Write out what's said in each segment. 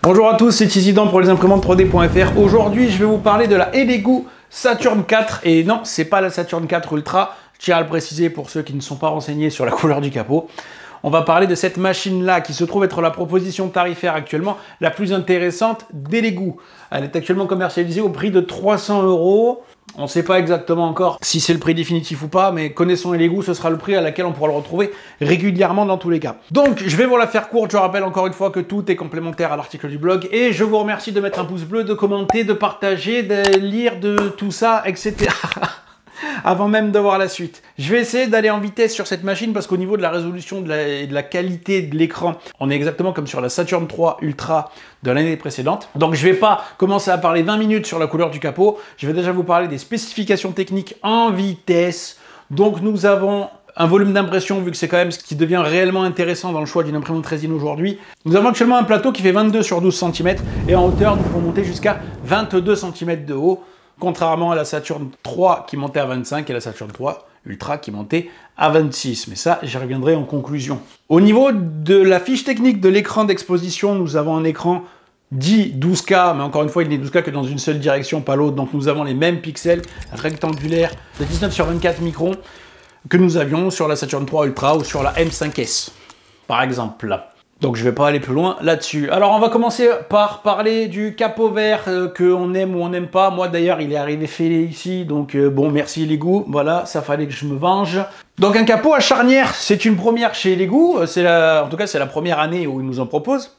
Bonjour à tous, c'est Isidore pour les imprimantes 3D.fr. Aujourd'hui, je vais vous parler de la Elegoo Saturn 4. Et non, c'est pas la Saturn 4 Ultra. Je tiens à le préciser pour ceux qui ne sont pas renseignés sur la couleur du capot. On va parler de cette machine-là qui se trouve être la proposition tarifaire actuellement la plus intéressante d'Elegoo. Elle est actuellement commercialisée au prix de 300 €. On ne sait pas exactement encore si c'est le prix définitif ou pas, mais connaissons Elegoo, ce sera le prix à laquelle on pourra le retrouver régulièrement dans tous les cas. Donc, je vais vous la faire courte. Je rappelle encore une fois que tout est complémentaire à l'article du blog. Et je vous remercie de mettre un pouce bleu, de commenter, de partager, de lire, de tout ça, etc. Avant même de voir la suite. Je vais essayer d'aller en vitesse sur cette machine parce qu'au niveau de la résolution et de la qualité de l'écran, on est exactement comme sur la Saturn 3 Ultra de l'année précédente. Donc je vais pas commencer à parler 20 minutes sur la couleur du capot. Je vais déjà vous parler des spécifications techniques en vitesse. Donc nous avons un volume d'impression, vu que c'est quand même ce qui devient réellement intéressant dans le choix d'une imprimante résine aujourd'hui. Nous avons actuellement un plateau qui fait 22 sur 12 cm et en hauteur, nous pouvons monter jusqu'à 22 cm de haut. Contrairement à la Saturn 3 qui montait à 25 et la Saturn 3 Ultra qui montait à 26. Mais ça, j'y reviendrai en conclusion. Au niveau de la fiche technique de l'écran d'exposition, nous avons un écran dit 12K, mais encore une fois, il n'est 12K que dans une seule direction, pas l'autre. Donc nous avons les mêmes pixels rectangulaires de 19 sur 24 microns que nous avions sur la Saturn 3 Ultra ou sur la M5S, par exemple. Donc je vais pas aller plus loin là-dessus. Alors on va commencer par parler du capot vert qu'on aime ou on n'aime pas. Moi d'ailleurs il est arrivé fêlé ici, donc bon merci Elegoo, voilà, ça fallait que je me venge. Donc un capot à charnière, c'est une première chez Elegoo, en tout cas c'est la première année où ils nous en proposent.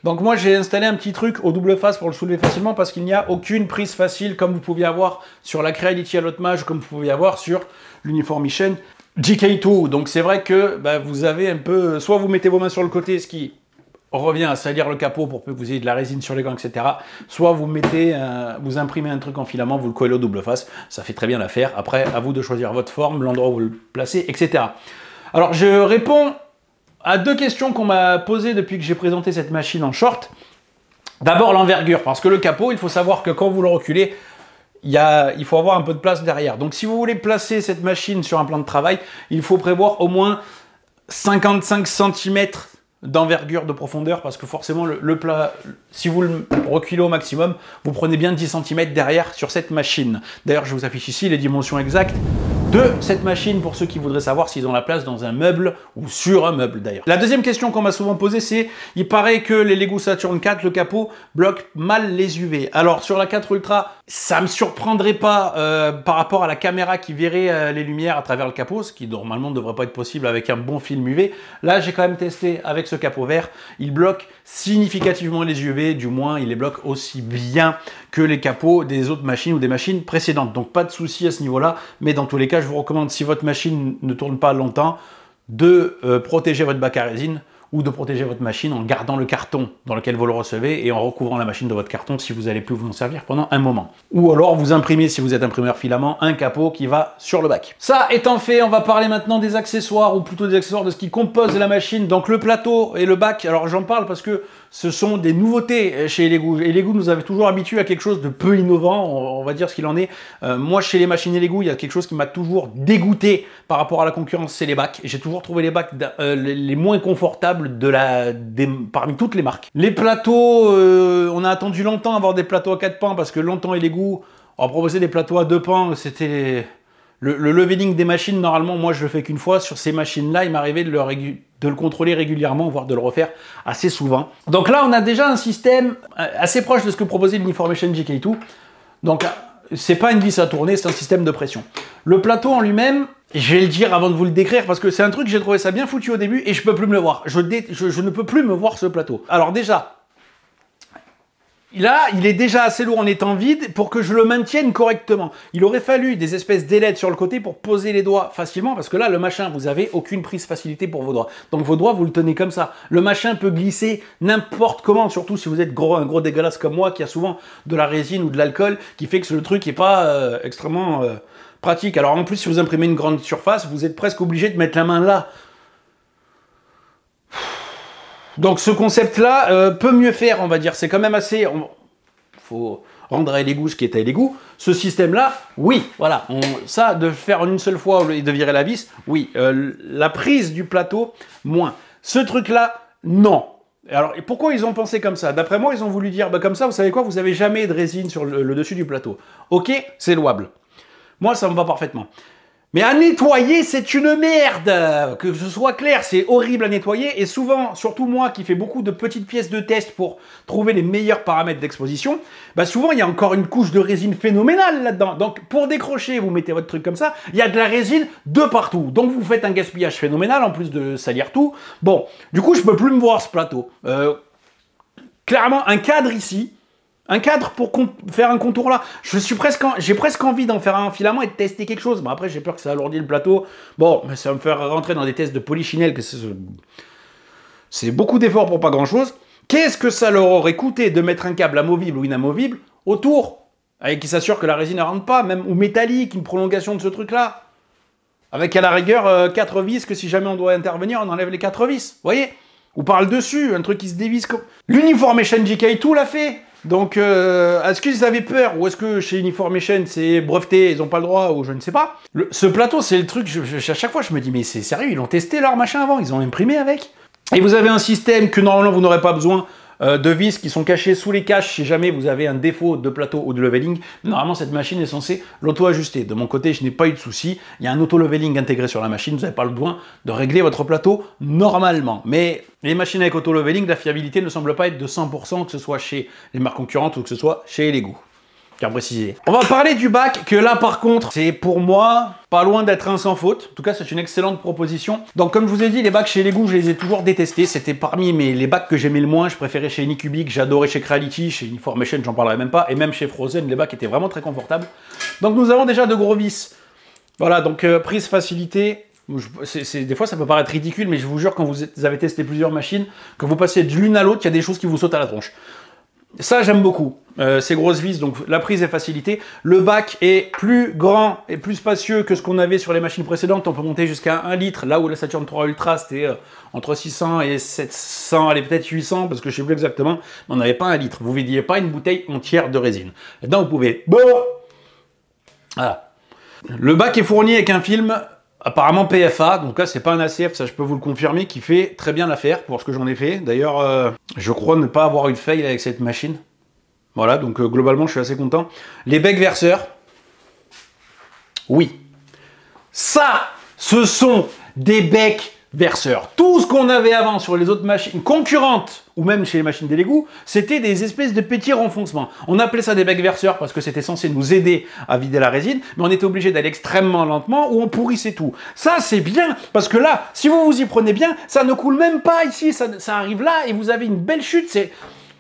Donc moi j'ai installé un petit truc au double face pour le soulever facilement parce qu'il n'y a aucune prise facile comme vous pouviez avoir sur la Creality Allot Mage, comme vous pouviez avoir sur l'Uniformation GK2, donc c'est vrai que vous avez un peu, soit vous mettez vos mains sur le côté, ce qui revient à salir le capot pour que vous ayez de la résine sur les gants, etc. Soit vous mettez, vous imprimez un truc en filament, vous le collez au double face, ça fait très bien l'affaire. Après, à vous de choisir votre forme, l'endroit où vous le placez, etc. Alors je réponds à deux questions qu'on m'a posées depuis que j'ai présenté cette machine en short. D'abord l'envergure, parce que le capot, il faut savoir que quand vous le reculez, il faut avoir un peu de place derrière. Donc si vous voulez placer cette machine sur un plan de travail, il faut prévoir au moins 55 cm d'envergure de profondeur, parce que forcément le plat, si vous le reculez au maximum, vous prenez bien 10 cm derrière sur cette machine. D'ailleurs je vous affiche ici les dimensions exactes de cette machine pour ceux qui voudraient savoir s'ils ont la place dans un meuble ou sur un meuble d'ailleurs. La deuxième question qu'on m'a souvent posée, c'est il paraît que les Elegoo Saturn 4, le capot bloque mal les UV. Alors sur la 4 Ultra, ça me surprendrait pas par rapport à la caméra qui verrait les lumières à travers le capot, ce qui normalement ne devrait pas être possible avec un bon film UV. Là j'ai quand même testé avec ce capot vert, il bloque significativement les UV, du moins il les bloque aussi bien que les capots des autres machines ou des machines précédentes. Donc pas de souci à ce niveau-là, mais dans tous les cas, je vous recommande, si votre machine ne tourne pas longtemps, de protéger votre bac à résine ou de protéger votre machine en gardant le carton dans lequel vous le recevez et en recouvrant la machine de votre carton si vous n'allez plus vous en servir pendant un moment. Ou alors vous imprimez, si vous êtes imprimeur filament, un capot qui va sur le bac. Ça étant fait, on va parler maintenant des accessoires, ou plutôt des accessoires de ce qui compose la machine. Donc le plateau et le bac, alors j'en parle parce que ce sont des nouveautés chez Elegoo. Elegoo nous avait toujours habitués à quelque chose de peu innovant, on va dire ce qu'il en est. Moi, chez les machines Elegoo, il y a quelque chose qui m'a toujours dégoûté par rapport à la concurrence, c'est les bacs. J'ai toujours trouvé les bacs les moins confortables parmi toutes les marques. Les plateaux, on a attendu longtemps à avoir des plateaux à 4 pans parce que longtemps Elegoo a proposé des plateaux à 2 pans, c'était le leveling des machines. Normalement, moi je le fais qu'une fois. Sur ces machines-là, il m'arrivait de le contrôler régulièrement, voire de le refaire assez souvent. Donc là, on a déjà un système assez proche de ce que proposait l'Uniformation GK2. Donc, c'est pas une vis à tourner, c'est un système de pression. Le plateau en lui-même, je vais le dire avant de vous le décrire, parce que c'est un truc, j'ai trouvé ça bien foutu au début, et je peux plus me le voir. Je ne peux plus me voir ce plateau. Alors déjà, là, il est déjà assez lourd en étant vide pour que je le maintienne correctement. Il aurait fallu des espèces d'ailettes sur le côté pour poser les doigts facilement, parce que là, le machin, vous avez aucune prise facilité pour vos doigts. Donc vos doigts, vous le tenez comme ça. Le machin peut glisser n'importe comment, surtout si vous êtes un gros dégueulasse comme moi, qui a souvent de la résine ou de l'alcool, qui fait que le truc n'est pas extrêmement pratique. Alors en plus, si vous imprimez une grande surface, vous êtes presque obligé de mettre la main là. Donc ce concept-là peut mieux faire, on va dire. C'est quand même assez... faut rendre à Elegoo ce qui est à Elegoo. Ce système-là, oui, voilà. Ça, de faire en une seule fois et de virer la vis, oui. La prise du plateau, moins. Ce truc-là, non. Alors, et pourquoi ils ont pensé comme ça? D'après moi, ils ont voulu dire, bah, comme ça, vous savez quoi, vous avez jamais de résine sur le dessus du plateau. Ok, c'est louable. Moi, ça me va parfaitement. Mais à nettoyer, c'est une merde. Que ce soit clair, c'est horrible à nettoyer. Et souvent, surtout moi qui fais beaucoup de petites pièces de test pour trouver les meilleurs paramètres d'exposition, bah souvent, il y a encore une couche de résine phénoménale là-dedans. Donc, pour décrocher, vous mettez votre truc comme ça, il y a de la résine de partout. Donc, vous faites un gaspillage phénoménal, en plus de salir tout. Bon, du coup, je peux plus me voir ce plateau. Clairement, un cadre ici, un cadre pour faire un contour là. J'ai presque envie d'en faire un filament et de tester quelque chose. Bon, après, j'ai peur que ça alourdisse le plateau. Bon, mais ça va me faire rentrer dans des tests de polychinelle. C'est beaucoup d'efforts pour pas grand chose. Qu'est-ce que ça leur aurait coûté de mettre un câble amovible ou inamovible autour, avec qui s'assure que la résine ne rentre pas, même ou métallique, une prolongation de ce truc-là, avec à la rigueur 4 vis, que si jamais on doit intervenir, on enlève les 4 vis. Vous voyez? Ou par le dessus, un truc qui se dévisse. L'Uniformation GK2 l'a fait. Donc, est-ce qu'ils avaient peur? Ou est-ce que chez Uniformation, c'est breveté, ils n'ont pas le droit, ou je ne sais pas. Ce plateau, c'est le truc, à chaque fois, je me dis, mais c'est sérieux, ils ont testé leur machin avant, ils ont imprimé avec. Et vous avez un système que normalement, vous n'aurez pas besoin de vis qui sont cachés sous les caches si jamais vous avez un défaut de plateau ou de leveling. Normalement, cette machine est censée l'auto-ajuster. De mon côté, je n'ai pas eu de souci. Il y a un auto-leveling intégré sur la machine. Vous n'avez pas le besoin de régler votre plateau normalement. Mais les machines avec auto-leveling, la fiabilité ne semble pas être de 100%, que ce soit chez les marques concurrentes ou que ce soit chez Lego. Car précisé. On va parler du bac, que là par contre, c'est pour moi pas loin d'être un sans faute. En tout cas, c'est une excellente proposition. Donc comme je vous ai dit, les bacs chez Lego, je les ai toujours détestés. C'était parmi les bacs que j'aimais le moins. Je préférais chez Anycubic, j'adorais chez Creality, chez Uniformation, j'en parlerai même pas. Et même chez Frozen, les bacs étaient vraiment très confortables. Donc nous avons déjà de gros vis. Voilà, donc prise facilité. Des fois, ça peut paraître ridicule, mais je vous jure, quand vous avez testé plusieurs machines, quand vous passez de l'une à l'autre, il y a des choses qui vous sautent à la tronche. Ça, j'aime beaucoup. Ces grosses vis, donc la prise est facilitée. Le bac est plus grand et plus spacieux que ce qu'on avait sur les machines précédentes. On peut monter jusqu'à 1 litre, là où la Saturn 3 Ultra, c'était entre 600 et 700, allez, peut-être 800, parce que je ne sais plus exactement, mais on n'avait pas 1 litre. Vous ne vidiez pas une bouteille entière de résine. Maintenant, vous pouvez... Bon, voilà. Le bac est fourni avec un film... apparemment PFA, donc là c'est pas un ACF, ça je peux vous le confirmer, qui fait très bien l'affaire pour ce que j'en ai fait. D'ailleurs, je crois ne pas avoir eu de fail avec cette machine. Voilà, donc globalement je suis assez content. Les becs verseurs, oui. Ça, ce sont des becs verseurs. Tout ce qu'on avait avant sur les autres machines concurrentes, ou même chez les machines des Lego, c'était des espèces de petits renfoncements. On appelait ça des becs verseurs parce que c'était censé nous aider à vider la résine, mais on était obligé d'aller extrêmement lentement ou on pourrissait tout. Ça, c'est bien, parce que là, si vous vous y prenez bien, ça ne coule même pas ici, ça arrive là et vous avez une belle chute,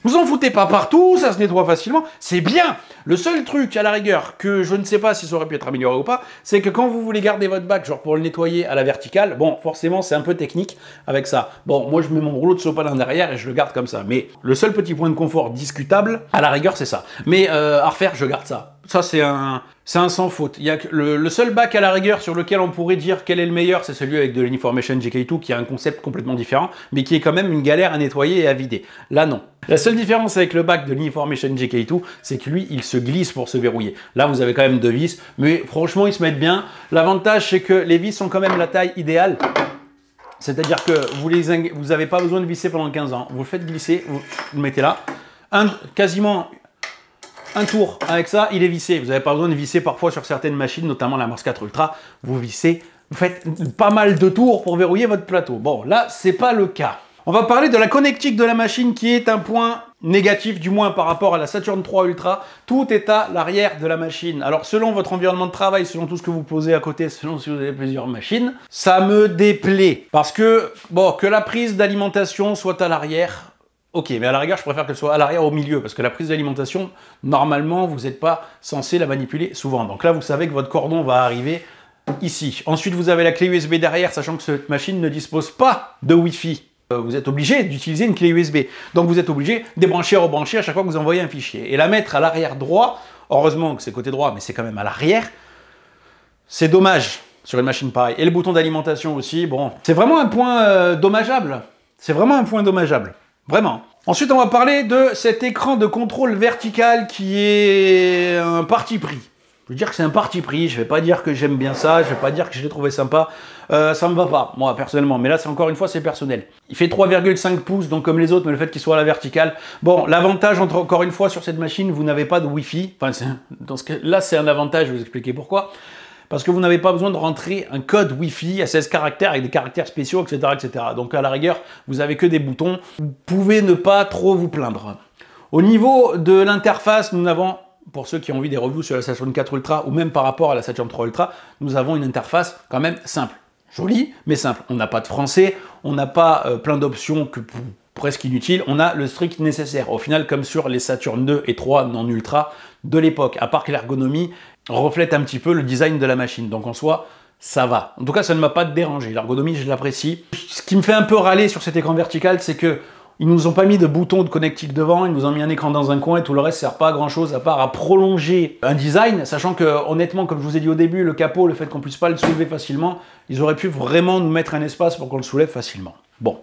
vous en foutez pas partout, ça se nettoie facilement, c'est bien. Le seul truc, à la rigueur, que je ne sais pas si ça aurait pu être amélioré ou pas, c'est que quand vous voulez garder votre bac, genre pour le nettoyer à la verticale, bon, forcément, c'est un peu technique avec ça. Bon, moi, je mets mon rouleau de sopalin derrière et je le garde comme ça. Mais le seul petit point de confort discutable, à la rigueur, c'est ça. Mais à refaire, je garde ça. Ça, c'est un sans faute. Il y a le seul bac à la rigueur sur lequel on pourrait dire quel est le meilleur, c'est celui avec de l'Uniformation GK2 qui a un concept complètement différent, mais qui est quand même une galère à nettoyer et à vider. Là, non. La seule différence avec le bac de l'Uniformation GK2, c'est que lui, il se glisse pour se verrouiller. Là, vous avez quand même 2 vis, mais franchement, ils se mettent bien. L'avantage, c'est que les vis sont quand même la taille idéale. C'est-à-dire que vous n'avez pas besoin de visser pendant 15 ans. Vous le faites glisser, vous le mettez là. Quasiment un tour avec ça, il est vissé. Vous n'avez pas besoin de visser parfois sur certaines machines, notamment la Mars 4 Ultra. Vous vissez, vous faites pas mal de tours pour verrouiller votre plateau. Bon, là, c'est pas le cas. On va parler de la connectique de la machine qui est un point négatif, du moins par rapport à la Saturn 3 Ultra. Tout est à l'arrière de la machine. Alors, selon votre environnement de travail, selon tout ce que vous posez à côté, selon si vous avez plusieurs machines, ça me déplaît. Parce que, bon, que la prise d'alimentation soit à l'arrière, ok, mais à la rigueur, je préfère qu'elle soit à l'arrière au milieu, parce que la prise d'alimentation, normalement, vous n'êtes pas censé la manipuler souvent. Donc là, vous savez que votre cordon va arriver ici. Ensuite, vous avez la clé USB derrière, sachant que cette machine ne dispose pas de Wi-Fi. Vous êtes obligé d'utiliser une clé USB. Donc vous êtes obligé de débrancher, rebrancher à chaque fois que vous envoyez un fichier. Et la mettre à l'arrière droit, heureusement que c'est côté droit, mais c'est quand même à l'arrière, c'est dommage sur une machine pareille. Et le bouton d'alimentation aussi, bon, c'est vraiment un point dommageable. C'est vraiment un point dommageable. Vraiment. Ensuite, on va parler de cet écran de contrôle vertical qui est un parti pris. Je veux dire que c'est un parti pris, je vais pas dire que j'aime bien ça, je vais pas dire que je l'ai trouvé sympa, ça me va pas, moi personnellement, mais là c'est encore une fois c'est personnel. Il fait 3,5 pouces, donc comme les autres, mais le fait qu'il soit à la verticale. Bon, l'avantage encore une fois sur cette machine, vous n'avez pas de Wi-Fi, enfin dans ce cas là c'est un avantage, je vais vous expliquer pourquoi. Parce que vous n'avez pas besoin de rentrer un code Wi-Fi à 16 caractères avec des caractères spéciaux, etc., etc. Donc à la rigueur, vous avez que des boutons, vous pouvez ne pas trop vous plaindre. Au niveau de l'interface, nous avons, pour ceux qui ont vu des reviews sur la Saturn 4 Ultra ou même par rapport à la Saturn 3 Ultra, nous avons une interface quand même simple. Jolie, mais simple. On n'a pas de français, on n'a pas plein d'options presque inutiles, on a le strict nécessaire. Au final, comme sur les Saturn 2 et 3 non Ultra de l'époque, à part que l'ergonomie reflète un petit peu le design de la machine. Donc en soi, ça va. En tout cas, ça ne m'a pas dérangé. L'ergonomie, je l'apprécie. Ce qui me fait un peu râler sur cet écran vertical, c'est que ils nous ont pas mis de bouton de connectique devant, ils nous ont mis un écran dans un coin et tout le reste sert pas à grand chose à part à prolonger un design, sachant que honnêtement, comme je vous ai dit au début, le capot, le fait qu'on puisse pas le soulever facilement, ils auraient pu vraiment nous mettre un espace pour qu'on le soulève facilement. Bon,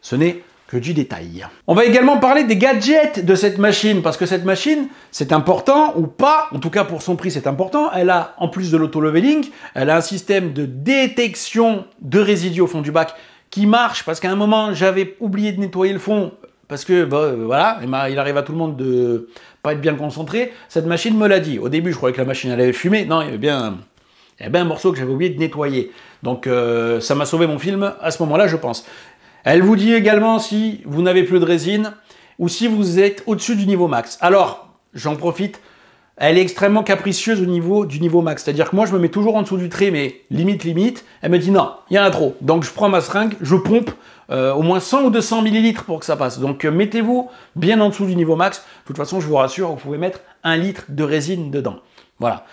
ce n'est que du détail. On va également parler des gadgets de cette machine, parce que cette machine, c'est important ou pas, en tout cas pour son prix c'est important, elle a, en plus de l'auto-leveling, elle a un système de détection de résidus au fond du bac qui marche, parce qu'à un moment, j'avais oublié de nettoyer le fond, parce que, voilà, il arrive à tout le monde de pas être bien concentré. Cette machine me l'a dit. Au début, je croyais que la machine, elle avait fumé. Non, il y avait bien un morceau que j'avais oublié de nettoyer. Donc, ça m'a sauvé mon film à ce moment-là, je pense. Elle vous dit également si vous n'avez plus de résine, ou si vous êtes au-dessus du niveau max. Alors, j'en profite, elle est extrêmement capricieuse au niveau du niveau max. C'est-à-dire que moi, je me mets toujours en dessous du trait, mais limite. Elle me dit non, il y en a trop. Donc, je prends ma seringue, je pompe au moins 100 ou 200 millilitres pour que ça passe. Donc, mettez-vous bien en dessous du niveau max. De toute façon, je vous rassure, vous pouvez mettre 1 litre de résine dedans. Voilà.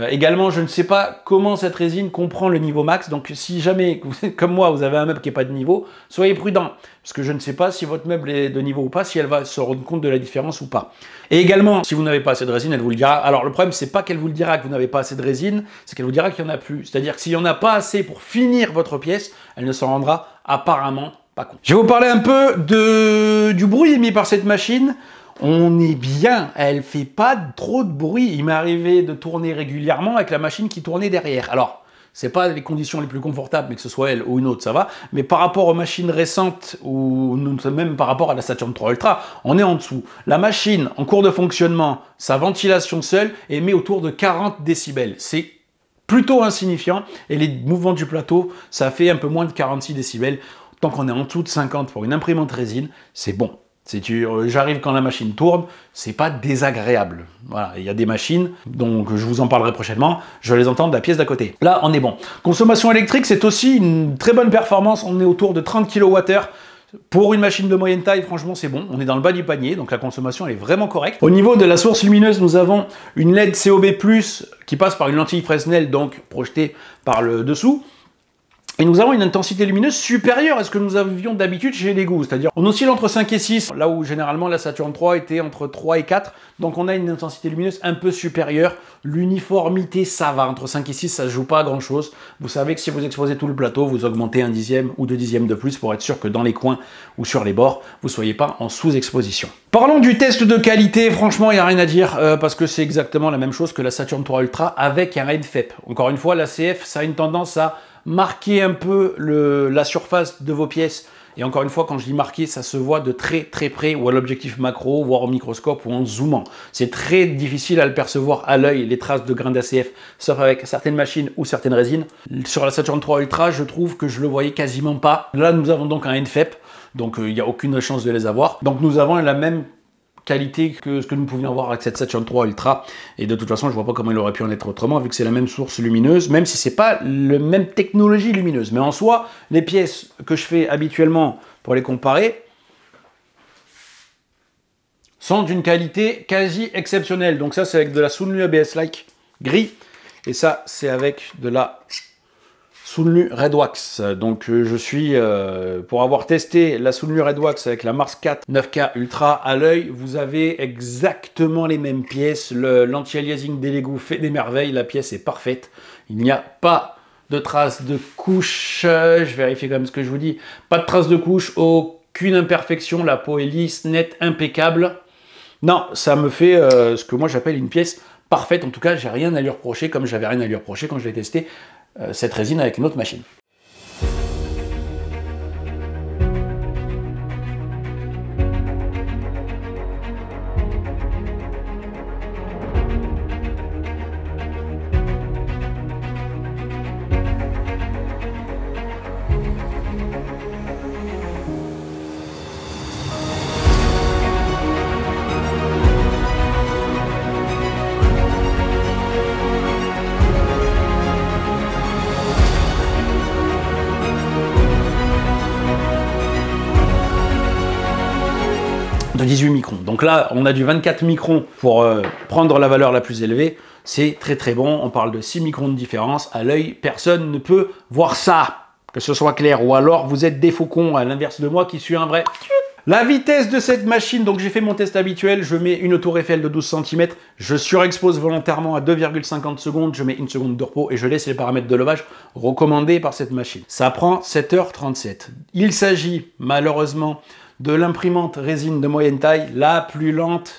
Également, je ne sais pas comment cette résine comprend le niveau max, donc si jamais, comme moi, vous avez un meuble qui n'est pas de niveau, soyez prudent, parce que je ne sais pas si votre meuble est de niveau ou pas, si elle va se rendre compte de la différence ou pas. Et également, si vous n'avez pas assez de résine, elle vous le dira. Alors le problème, c'est pas qu'elle vous le dira que vous n'avez pas assez de résine, c'est qu'elle vous dira qu'il n'y en a plus. C'est-à-dire que s'il n'y en a pas assez pour finir votre pièce, elle ne s'en rendra apparemment pas compte. Je vais vous parler un peu du bruit émis par cette machine. On est bien, elle fait pas trop de bruit. Il m'est arrivé de tourner régulièrement avec la machine qui tournait derrière. Alors, c'est pas les conditions les plus confortables, mais que ce soit elle ou une autre, ça va. Mais par rapport aux machines récentes, ou même par rapport à la Saturn 3 Ultra, on est en dessous. La machine, en cours de fonctionnement, sa ventilation seule émet autour de 40 décibels. C'est plutôt insignifiant. Et les mouvements du plateau, ça fait un peu moins de 46 décibels. Tant qu'on est en dessous de 50 pour une imprimante résine, c'est bon. J'arrive quand la machine tourne, c'est pas désagréable. Voilà, il y a des machines, donc je vous en parlerai prochainement, je les entends de la pièce d'à côté. Là, on est bon. Consommation électrique, c'est aussi une très bonne performance, on est autour de 30 kWh. Pour une machine de moyenne taille, franchement, c'est bon. On est dans le bas du panier, donc la consommation, elle est vraiment correcte. Au niveau de la source lumineuse, nous avons une LED COB+, qui passe par une lentille Fresnel, donc projetée par le dessous. Et nous avons une intensité lumineuse supérieure à ce que nous avions d'habitude chez Lego, c'est-à-dire on oscille entre 5 et 6, là où généralement la Saturn 3 était entre 3 et 4, donc on a une intensité lumineuse un peu supérieure. L'uniformité, ça va, entre 5 et 6, ça ne joue pas à grand-chose. Vous savez que si vous exposez tout le plateau, vous augmentez 1 dixième ou 2 dixièmes de plus pour être sûr que dans les coins ou sur les bords, vous ne soyez pas en sous-exposition. Parlons du test de qualité, franchement, il n'y a rien à dire, parce que c'est exactement la même chose que la Saturn 3 Ultra avec un NFEP. Encore une fois, la CF, ça a une tendance à marquer un peu la surface de vos pièces. Et encore une fois, quand je dis marquer, ça se voit de très près, ou à l'objectif macro, voire au microscope, ou en zoomant. C'est très difficile à le percevoir à l'œil, les traces de grains d'ACF, sauf avec certaines machines ou certaines résines. Sur la Saturn 3 Ultra, je trouve que je le voyais quasiment pas. Là, nous avons donc un NFEP, donc il n'y a aucune chance de les avoir. Donc nous avons la même qualité que ce que nous pouvions avoir avec cette Saturn 3 Ultra, et de toute façon je vois pas comment il aurait pu en être autrement vu que c'est la même source lumineuse, même si c'est pas la même technologie lumineuse. Mais en soi, les pièces que je fais habituellement pour les comparer sont d'une qualité quasi exceptionnelle. Donc ça c'est avec de la Sunlu ABS-like gris, et ça c'est avec de la Sunlu Redwax. Donc je suis, pour avoir testé la Sunlu Redwax avec la Mars 4 9K Ultra à l'œil, vous avez exactement les mêmes pièces. L'anti-aliasing des Lego fait des merveilles, la pièce est parfaite. Il n'y a pas de traces de couche, je vérifie quand même ce que je vous dis, pas de traces de couche, aucune imperfection, la peau est lisse, nette, impeccable. Non, ça me fait ce que moi j'appelle une pièce parfaite. En tout cas, j'ai rien à lui reprocher, comme j'avais rien à lui reprocher quand je l'ai testé cette résine avec une autre machine. De 18 microns. Donc là, on a du 24 microns pour prendre la valeur la plus élevée. C'est très très bon. On parle de 6 microns de différence. À l'œil, personne ne peut voir ça. Que ce soit clair. Ou alors, vous êtes des faucons, à l'inverse de moi, qui suis un vrai... La vitesse de cette machine, donc j'ai fait mon test habituel, je mets une tour Eiffel de 12 cm, je surexpose volontairement à 2,50 secondes, je mets une seconde de repos et je laisse les paramètres de levage recommandés par cette machine. Ça prend 7h37. Il s'agit malheureusement de l'imprimante résine de moyenne taille la plus lente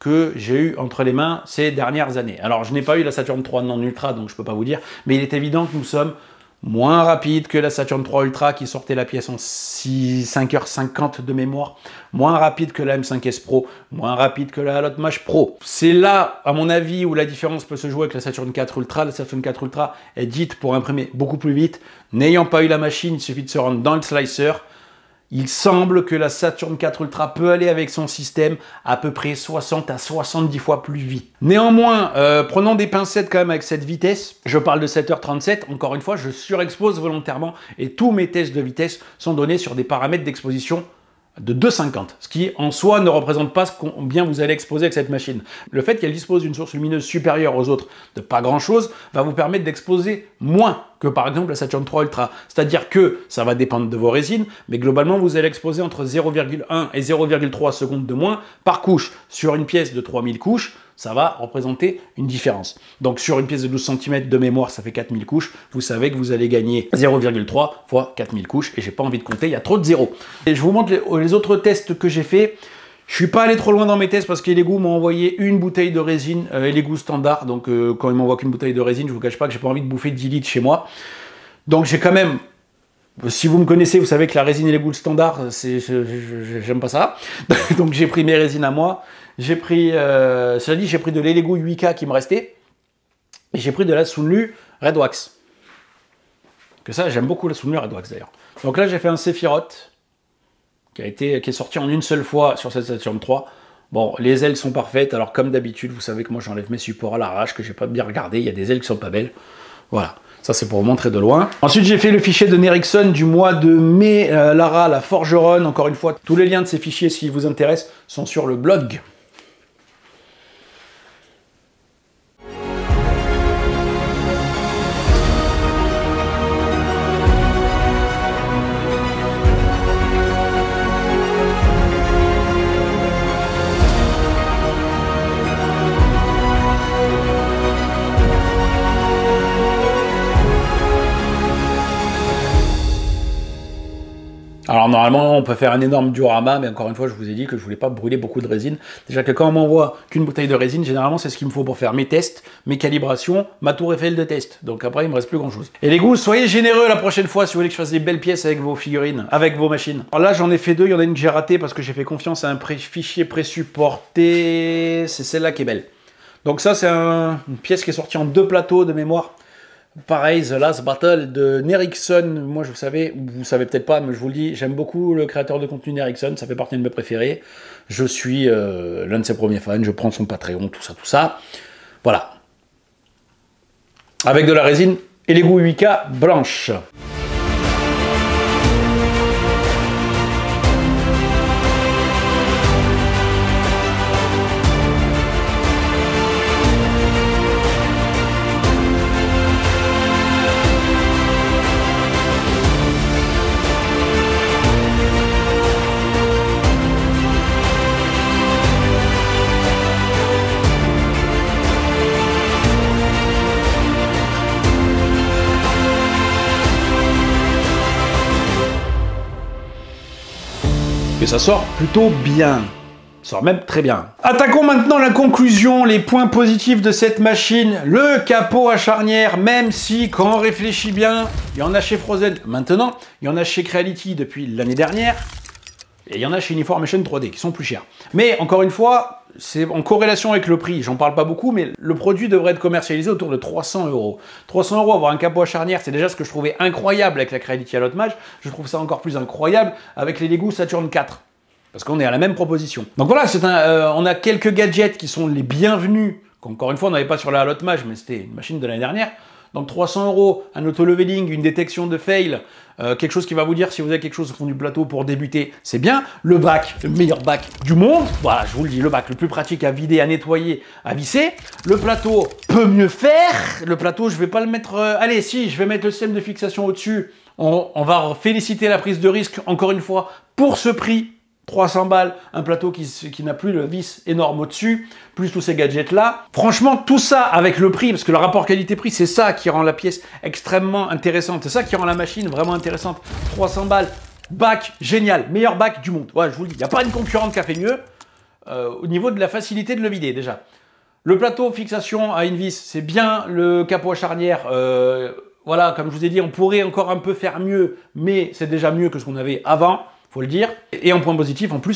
que j'ai eu entre les mains ces dernières années. Alors je n'ai pas eu la Saturn 3 non Ultra, donc je ne peux pas vous dire, mais il est évident que nous sommes moins rapide que la Saturn 3 Ultra qui sortait la pièce en 5h50 de mémoire, moins rapide que la M5S Pro, moins rapide que la Halotmash Pro. C'est là, à mon avis, où la différence peut se jouer avec la Saturn 4 Ultra. La Saturn 4 Ultra est dite pour imprimer beaucoup plus vite. N'ayant pas eu la machine, il suffit de se rendre dans le slicer. Il semble que la Saturn 4 Ultra peut aller avec son système à peu près 60 à 70 fois plus vite. Néanmoins, prenons des pincettes quand même avec cette vitesse. Je parle de 7h37. Encore une fois, je surexpose volontairement et tous mes tests de vitesse sont donnés sur des paramètres d'exposition de 2,50, ce qui en soi ne représente pas combien vous allez exposer avec cette machine. Le fait qu'elle dispose d'une source lumineuse supérieure aux autres de pas grand chose va vous permettre d'exposer moins que par exemple la Saturn 3 Ultra. C'est-à-dire que ça va dépendre de vos résines, mais globalement vous allez exposer entre 0,1 et 0,3 secondes de moins par couche. Sur une pièce de 3000 couches, ça va représenter une différence. Donc sur une pièce de 12 cm de mémoire, ça fait 4000 couches. Vous savez que vous allez gagner 0,3 fois 4000 couches. Et j'ai pas envie de compter, il y a trop de zéros. Et je vous montre les autres tests que j'ai fait. Je suis pas allé trop loin dans mes tests parce qu'Elegoo m'a envoyé une bouteille de résine, Elegoo standard. Donc quand il m'envoie qu'une bouteille de résine, je vous cache pas que j'ai pas envie de bouffer 10 litres chez moi. Donc j'ai quand même... Si vous me connaissez, vous savez que la résine Elegoo standard, j'aime pas ça. Donc j'ai pris mes résines à moi. J'ai pris, cela dit, j'ai pris de l'Elegoo 8K qui me restait. Et j'ai pris de la Sunlu Red Wax. Que ça, j'aime beaucoup la Sunlu Red Wax d'ailleurs. Donc là, j'ai fait un Sephiroth qui est sorti en une seule fois sur cette Saturn 3. Bon, les ailes sont parfaites. Alors comme d'habitude, vous savez que moi j'enlève mes supports à l'arrache, que j'ai pas bien regardé. Il y a des ailes qui sont pas belles. Voilà. Ça, c'est pour vous montrer de loin. Ensuite, j'ai fait le fichier de Nerickson du mois de mai. Lara, la forgeronne. Encore une fois, tous les liens de ces fichiers, s'ils vous intéressent, sont sur le blog. Alors normalement on peut faire un énorme diorama, mais encore une fois je vous ai dit que je voulais pas brûler beaucoup de résine. Déjà que quand on m'envoie qu'une bouteille de résine, généralement c'est ce qu'il me faut pour faire mes tests, mes calibrations, ma tour Eiffel de test. Donc après il me reste plus grand chose. Et les goûts, soyez généreux la prochaine fois si vous voulez que je fasse des belles pièces avec vos figurines, avec vos machines. Alors là j'en ai fait deux, il y en a une que j'ai ratée parce que j'ai fait confiance à un fichier présupporté. C'est celle-là qui est belle. Donc ça c'est une pièce qui est sortie en 2 plateaux de mémoire. Pareil, The Last Battle de Nerickson. Moi, vous savez peut-être pas, mais je vous le dis, j'aime beaucoup le créateur de contenu Nerickson. Ça fait partie de mes préférés. Je suis l'un de ses premiers fans. Je prends son Patreon, tout ça. Voilà. Avec de la résine Elegoo 8K blanche. Et ça sort plutôt bien. sort même très bien. Attaquons maintenant la conclusion, les points positifs de cette machine. Le capot à charnière, même si quand on réfléchit bien, il y en a chez Frozen maintenant, il y en a chez Creality depuis l'année dernière, et il y en a chez Uniformation 3D qui sont plus chers. Mais encore une fois, c'est en corrélation avec le prix, j'en parle pas beaucoup, mais le produit devrait être commercialisé autour de 300 €. 300 €, avoir un capot à charnière, c'est déjà ce que je trouvais incroyable avec la Creality à Mage. Je trouve ça encore plus incroyable avec les Lego Saturn 4. Parce qu'on est à la même proposition. Donc voilà, on a quelques gadgets qui sont les bienvenus, qu'encore une fois on n'avait pas sur la Mage, mais c'était une machine de l'année dernière. Donc 300 €, un auto-leveling, une détection de fail, quelque chose qui va vous dire si vous avez quelque chose au fond du plateau pour débuter, c'est bien. Le bac, le meilleur bac du monde, voilà, je vous le dis, le bac le plus pratique à vider, à nettoyer, à visser. Le plateau peut mieux faire. Le plateau, je vais pas le mettre... allez, si, je vais mettre le système de fixation au-dessus. On va féliciter la prise de risque, encore une fois, pour ce prix. 300 balles, un plateau qui n'a plus le vis énorme au-dessus, plus tous ces gadgets-là. Franchement, tout ça avec le prix, parce que le rapport qualité-prix, c'est ça qui rend la pièce extrêmement intéressante. C'est ça qui rend la machine vraiment intéressante. 300 balles, bac, génial, meilleur bac du monde. Ouais, je vous le dis, il n'y a pas une concurrente qui a fait mieux au niveau de la facilité de le vider, déjà. Le plateau fixation à une vis, c'est bien. Le capot à charnière, voilà, comme je vous ai dit, on pourrait encore un peu faire mieux, mais c'est déjà mieux que ce qu'on avait avant. Faut le dire. Et en point positif, en plus,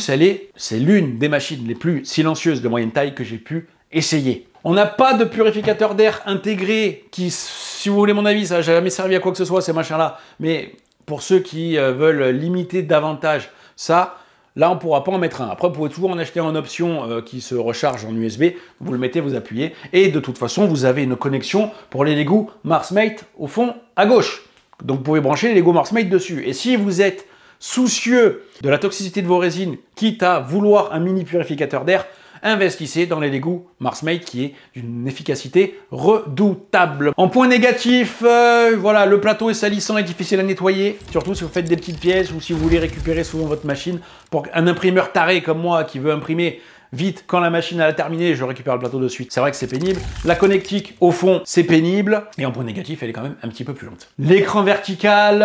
c'est l'une des machines les plus silencieuses de moyenne taille que j'ai pu essayer. On n'a pas de purificateur d'air intégré qui, si vous voulez mon avis, ça n'a jamais servi à quoi que ce soit, ces machins-là. Mais pour ceux qui veulent limiter davantage ça, là, on ne pourra pas en mettre un. Après, vous pouvez toujours en acheter en option qui se recharge en USB. Vous le mettez, vous appuyez. Et de toute façon, vous avez une connexion pour les Lego MarsMate au fond à gauche. Donc, vous pouvez brancher les Lego MarsMate dessus. Et si vous êtes soucieux de la toxicité de vos résines, quitte à vouloir un mini purificateur d'air, investissez dans les Lego MarsMate qui est d'une efficacité redoutable. En point négatif, voilà, le plateau est salissant et difficile à nettoyer, surtout si vous faites des petites pièces ou si vous voulez récupérer souvent votre machine. Pour un imprimeur taré comme moi qui veut imprimer vite, quand la machine a terminé, je récupère le plateau de suite. C'est vrai que c'est pénible. La connectique, au fond, c'est pénible. Et en point négatif, elle est quand même un petit peu plus lente. L'écran vertical,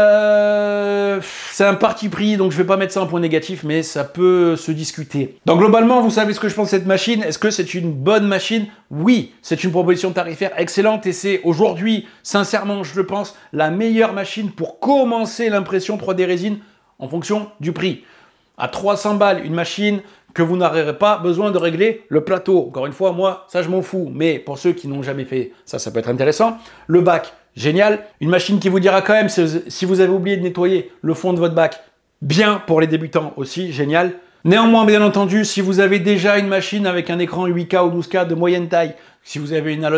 c'est un parti pris, donc je vais pas mettre ça en point négatif, mais ça peut se discuter. Donc globalement, vous savez ce que je pense de cette machine. Est-ce que c'est une bonne machine? Oui, c'est une proposition tarifaire excellente et c'est aujourd'hui, sincèrement, je le pense, la meilleure machine pour commencer l'impression 3D résine en fonction du prix. À 300 balles, une machine que vous n'aurez pas besoin de régler le plateau. Encore une fois, moi, ça je m'en fous. Mais pour ceux qui n'ont jamais fait ça, ça peut être intéressant. Le bac, génial. Une machine qui vous dira quand même si vous avez oublié de nettoyer le fond de votre bac, bien pour les débutants aussi, génial. Néanmoins, bien entendu, si vous avez déjà une machine avec un écran 8K ou 12K de moyenne taille, si vous avez une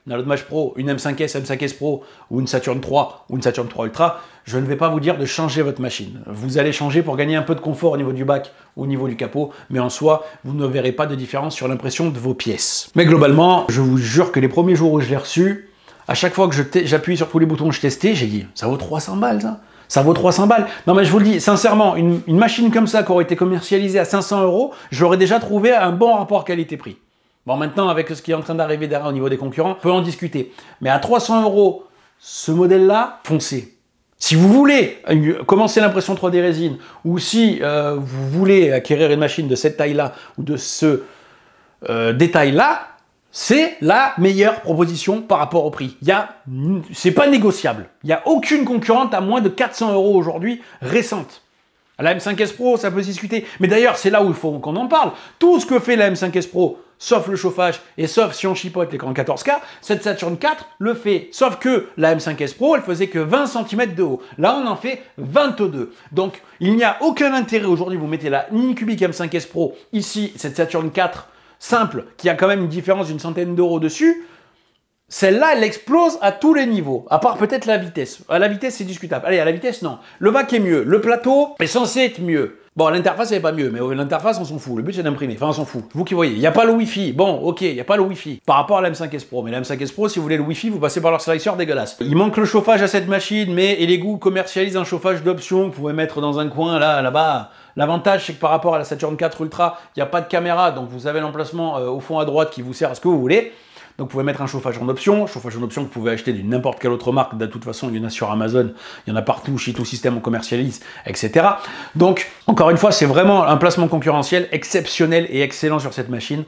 Mage Pro, une M5S, M5S Pro ou une Saturn 3 ou une Saturn 3 Ultra, je ne vais pas vous dire de changer votre machine. Vous allez changer pour gagner un peu de confort au niveau du bac ou au niveau du capot, mais en soi, vous ne verrez pas de différence sur l'impression de vos pièces. Mais globalement, je vous jure que les premiers jours où je l'ai reçu, à chaque fois que j'appuie sur tous les boutons que je testais, j'ai dit, ça vaut 300 balles ça. Ça vaut 300 balles. Non mais je vous le dis, sincèrement, une machine comme ça qui aurait été commercialisée à 500 €, je l'aurais déjà trouvé à un bon rapport qualité-prix. Bon, maintenant, avec ce qui est en train d'arriver derrière au niveau des concurrents, on peut en discuter. Mais à 300 €, ce modèle-là, foncez. Si vous voulez commencer l'impression 3D résine, ou si vous voulez acquérir une machine de cette taille-là, ou de ce détail-là, c'est la meilleure proposition par rapport au prix. C'est pas négociable. Il n'y a aucune concurrente à moins de 400 € aujourd'hui récente. La M5S Pro, ça peut se discuter. Mais d'ailleurs, c'est là où il faut qu'on en parle. Tout ce que fait la M5S Pro, sauf le chauffage, et sauf si on chipote l'écran 14K, cette Saturn 4 le fait. Sauf que la M5S Pro, elle faisait que 20 cm de haut. Là, on en fait 22. Donc, il n'y a aucun intérêt aujourd'hui. Vous mettez la Mini Cubic M5S Pro, ici, cette Saturn 4 simple, qui a quand même une différence d'une centaine d'euros dessus. Celle-là, elle explose à tous les niveaux, à part peut-être la vitesse. À la vitesse, c'est discutable. Allez, à la vitesse, non. Le bac est mieux. Le plateau est censé être mieux. Bon, l'interface, elle n'est pas mieux, mais l'interface, on s'en fout. Le but, c'est d'imprimer. Enfin, on s'en fout. Vous qui voyez. Il n'y a pas le Wi-Fi. Bon, ok, il n'y a pas le Wi-Fi. Par rapport à la M5S Pro. Mais la M5S Pro, si vous voulez le Wi-Fi, vous passez par leur slicer dégueulasse. Il manque le chauffage à cette machine, mais Lego commercialise un chauffage d'option que vous pouvez mettre dans un coin, là-bas. L'avantage, c'est que par rapport à la Saturn 4 Ultra, il n'y a pas de caméra, donc vous avez l'emplacement au fond à droite qui vous sert à ce que vous voulez. Donc vous pouvez mettre un chauffage en option que vous pouvez acheter d'une n'importe quelle autre marque. De toute façon, il y en a sur Amazon, il y en a partout, chez Tout Système on commercialise, etc. Donc, encore une fois, c'est vraiment un placement concurrentiel exceptionnel et excellent sur cette machine.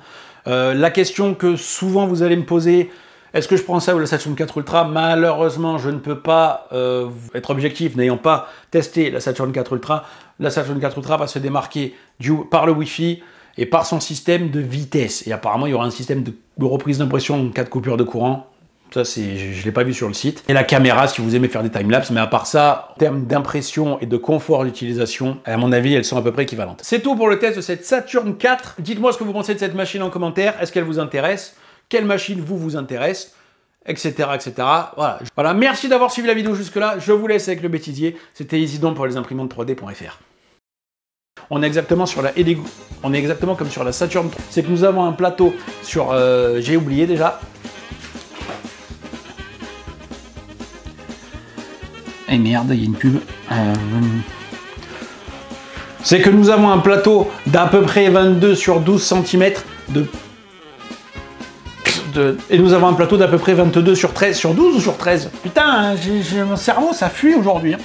La question que souvent vous allez me poser, est-ce que je prends ça ou la Saturn 4 Ultra? Malheureusement, je ne peux pas être objectif, n'ayant pas testé la Saturn 4 Ultra. La Saturn 4 Ultra va se démarquer par le Wi-Fi et par son système de vitesse. Et apparemment, il y aura un système de reprise d'impression en cas de coupure de courant. Ça, je ne l'ai pas vu sur le site. Et la caméra, si vous aimez faire des timelapses. Mais à part ça, en termes d'impression et de confort d'utilisation, à mon avis, elles sont à peu près équivalentes. C'est tout pour le test de cette Saturn 4. Dites-moi ce que vous pensez de cette machine en commentaire. Est-ce qu'elle vous intéresse? Quelle machine vous intéresse, etc. etc. Voilà, merci d'avoir suivi la vidéo jusque-là. Je vous laisse avec le bêtisier. C'était Isidon pour les imprimantes 3D.fr. On est exactement sur la Elegoo. On est exactement comme sur la Saturn 3. C'est que nous avons un plateau sur... j'ai oublié déjà. Eh merde, il y a une pub. C'est que nous avons un plateau d'à peu près 22 sur 12 cm et nous avons un plateau d'à peu près 22 sur 13, sur 12 ou sur 13? Putain, mon cerveau, ça fuit aujourd'hui. Hein.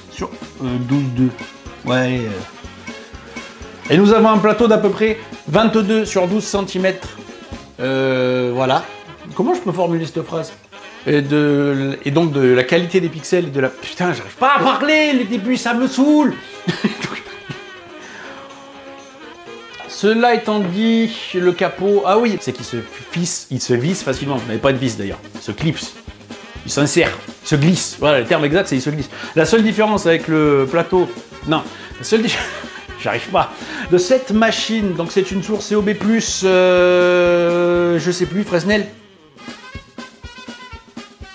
Sur 12,2. Ouais. Et nous avons un plateau d'à peu près 22 sur 12 cm. Voilà. Comment je peux formuler cette phrase? Et donc de la qualité des pixels et de la... Putain, j'arrive pas à parler, les débuts, ça me saoule. Cela étant dit, le capot... Ah oui, c'est qu'il se visse facilement. Il n'avait pas de vis d'ailleurs. Il se clipse. Il s'insère. Il se glisse. Voilà, le terme exact, c'est il se glisse. La seule différence avec le plateau... Non, la seule différence... J'arrive pas. De cette machine, donc c'est une source COB+, je sais plus, Fresnel.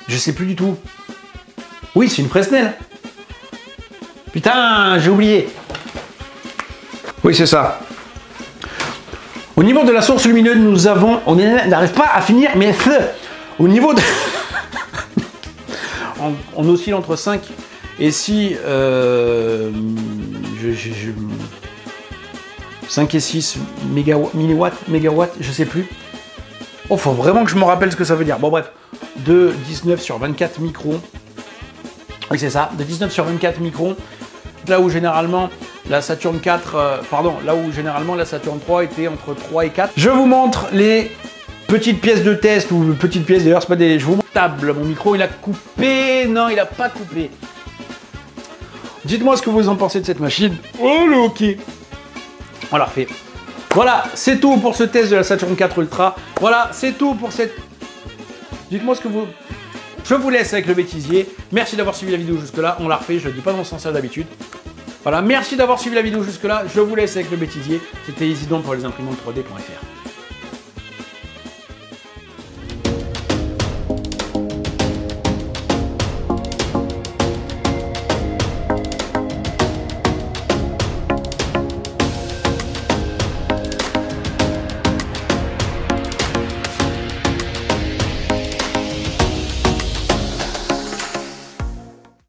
Je sais plus du tout. Oui, c'est une Fresnel. Putain, j'ai oublié. Oui, c'est ça. Au niveau de la source lumineuse, nous avons... On n'arrive pas à finir, mais... Au niveau de... on oscille entre 5 et 6... 5 et 6 mégawatts, je sais plus. Oh, faut vraiment que je me rappelle ce que ça veut dire. Bon, bref. De 19 sur 24 microns. Oui, c'est ça. De 19 sur 24 microns. Là où généralement la Saturn 4, là où généralement la Saturn 3 était entre 3 et 4. Je vous montre les petites pièces de test, ou petites pièces d'ailleurs, c'est pas des... Je vous montre table, mon micro il a coupé, non il a pas coupé. Dites-moi ce que vous en pensez de cette machine. Oh le ok. On l'a refait. Voilà, c'est tout pour ce test de la Saturn 4 Ultra. Voilà, c'est tout pour cette... Dites-moi ce que vous... Je vous laisse avec le bêtisier. Merci d'avoir suivi la vidéo jusque-là. On l'a refait, je ne le dis pas dans le sens d'habitude. Voilà, merci d'avoir suivi la vidéo jusque-là. Je vous laisse avec le bêtisier. C'était Isidon pour les imprimantes 3D.fr.